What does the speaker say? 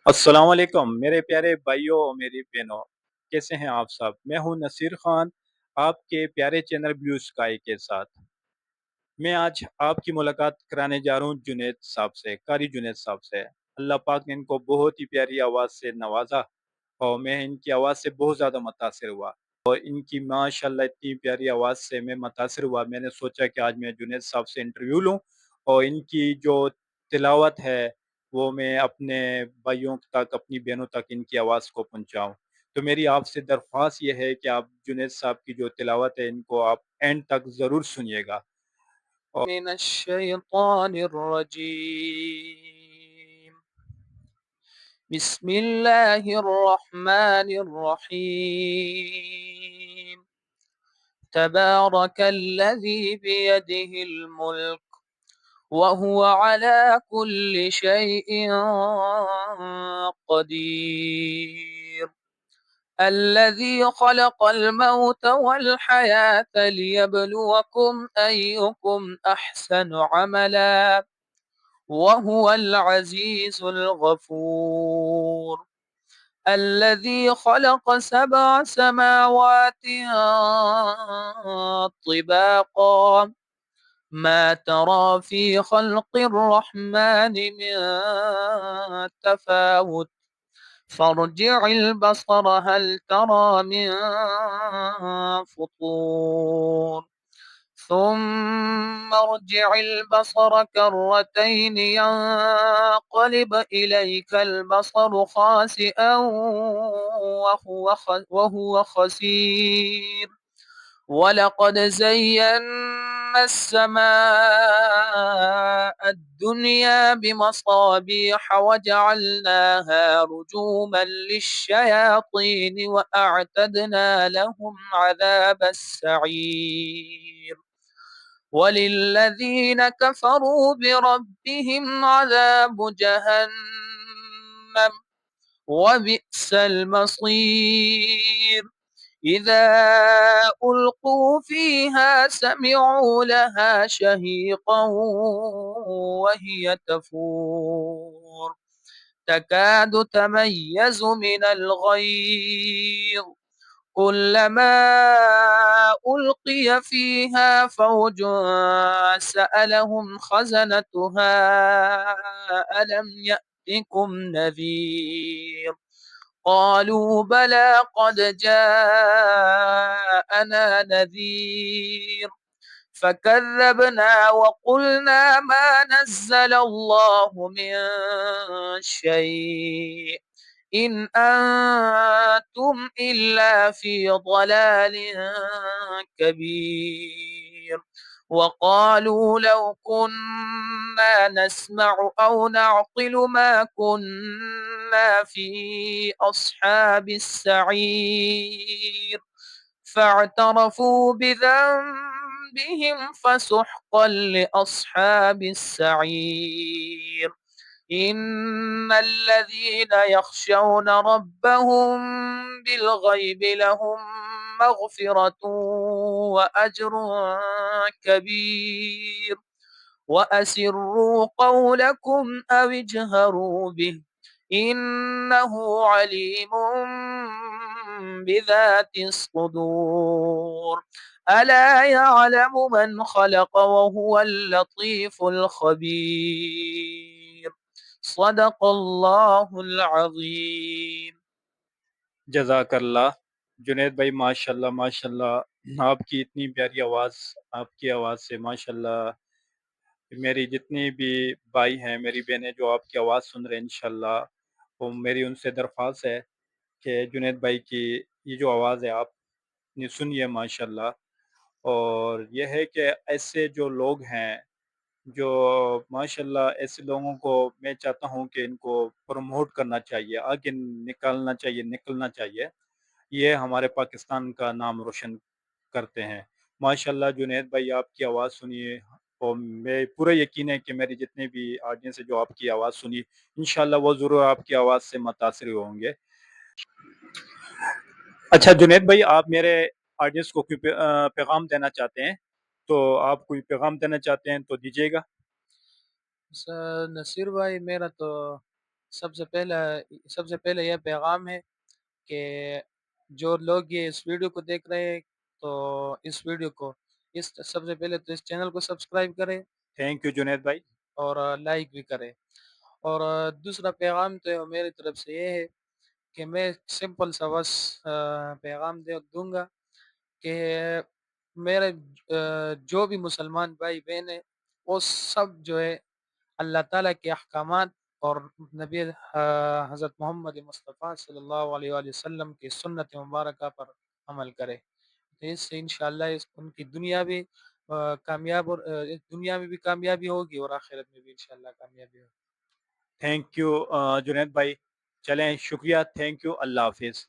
السلام علیکم میرے پیارے بھائیوں اور میری بہنوں، کیسے ہیں آپ سب؟ میں ہوں نصیر خان، آپ کے پیارے چینل بلیو اسکائی کے ساتھ۔ میں آج آپ کی ملاقات کرانے جا رہا ہوں جنید صاحب سے، قاری جنید صاحب سے۔ اللہ پاک نے ان کو بہت ہی پیاری آواز سے نوازا اور میں ان کی آواز سے بہت زیادہ متاثر ہوا، اور ان کی ماشاءاللہ اتنی پیاری آواز سے میں متاثر ہوا، میں نے سوچا کہ آج میں جنید صاحب سے انٹرویو لوں اور ان کی جو تلاوت ہے وہ میں اپنے بھائیوں تک، اپنی بہنوں تک ان کی آواز کو پہنچاؤں۔ تو میری آپ سے درخواست یہ ہے کہ آپ جنید صاحب کی جو تلاوت ہے ان کو آپ اینڈ تک ضرور سنیے گا۔ من الشیطان الرجیم، بسم اللہ الرحمن الرحیم، تبارک الذی بیدہ الملک وهو على كل شيء قدير، الذي خلق الموت والحياة ليبلوكم أيكم أحسن عملا وهو العزيز الغفور، الذي خلق 7 سماوات طباقا ما ترى في خلق الرحمن من تفاوت فارجع البصر هل ترى من فطور ثم ارجع البصر كرتين ينقلب إليك البصر خاسئا وهو خسير، ولقد زينا السماء الدنيا بمصابيح وجعلناها رجوما للشياطين وأعتدنا لهم عذاب السعير، وللذين كفروا بربهم عذاب جهنم وبئس المصير، إذا ألقوا فيها سمعوا لها شهيقا وهي تفور تكاد تميز من الغيظ، كلما ألقي فيها فوج سألهم خزنتها ألم يأتكم نذير، قالوا بلى قد جاءنا نذير فكذبنا وقلنا ما نزل الله من شيء إن أنتم إلا في ضلال كبير، وقالوا لو كنا نسمع أو نعقل ما كنا في أصحاب السعير، فاعترفوا بذنبهم فسحقا لأصحاب السعير، إن الذين يخشون ربهم بالغيب لهم مغفرة وأجر كبير، وأسروا قولكم أو اجهروا به إنه عليم بذات الصدور، ألا يعلم من خلق وهو اللطيف الخبير، صدق اللہ العظیم۔ جزاک اللہ جنید بھائی، ماشاءاللہ ماشاءاللہ، آپ کی اتنی پیاری آواز، آپ کی آواز سے ماشاءاللہ میری جتنی بھی بھائی ہیں، میری بہنیں جو آپ کی آواز سن رہے ہیں انشاءاللہ، وہ میری ان سے درخواست ہے کہ جنید بھائی کی یہ جو آواز ہے آپ نے سنیے ماشاءاللہ، اور یہ ہے کہ ایسے جو لوگ ہیں، جو ماشاءاللہ ایسے لوگوں کو میں چاہتا ہوں کہ ان کو پروموٹ کرنا چاہیے، آگے نکالنا چاہیے، نکلنا چاہیے، یہ ہمارے پاکستان کا نام روشن کرتے ہیں۔ ماشاءاللہ جنید بھائی، آپ کی آواز سنیے، اور میں پورا یقین ہے کہ میری جتنے بھی آڈینس ہے جو آپ کی آواز سنی، انشاءاللہ وہ ضرور آپ کی آواز سے متاثر ہوں گے۔ اچھا جنید بھائی، آپ میرے آڈینس کو کوئی پیغام دینا چاہتے ہیں تو آپ کوئی پیغام دینا چاہتے ہیں تو دیجیے گا۔ نصیر بھائی، میرا تو سب سے پہلے یہ پیغام ہے کہ جو لوگ یہ اس ویڈیو کو دیکھ رہے ہیں تو اس ویڈیو کو سب سے پہلے تو اس چینل کو سبسکرائب کریں تھینک یو جنید بھائی. اور لائک بھی کریں. اور دوسرا پیغام تو میری طرف سے یہ ہے کہ میں سمپل سا بس پیغام دوں گا کہ میرے جو بھی مسلمان بھائی بہن ہیں وہ سب جو ہے اللہ تعالیٰ کے احکامات اور نبی حضرت محمد مصطفیٰ صلی اللہ علیہ وآلہ وسلم کی سنت مبارکہ پر عمل کرے. تو اس سے انشاءاللہ ان کی دنیا بھی کامیاب اور دنیا میں بھی کامیابی ہوگی اور آخرت میں بھی انشاءاللہ کامیابی ہوگی. تھینک یو جنید بھائی. چلیں شکریہ. Thank you. اللہ حافظ.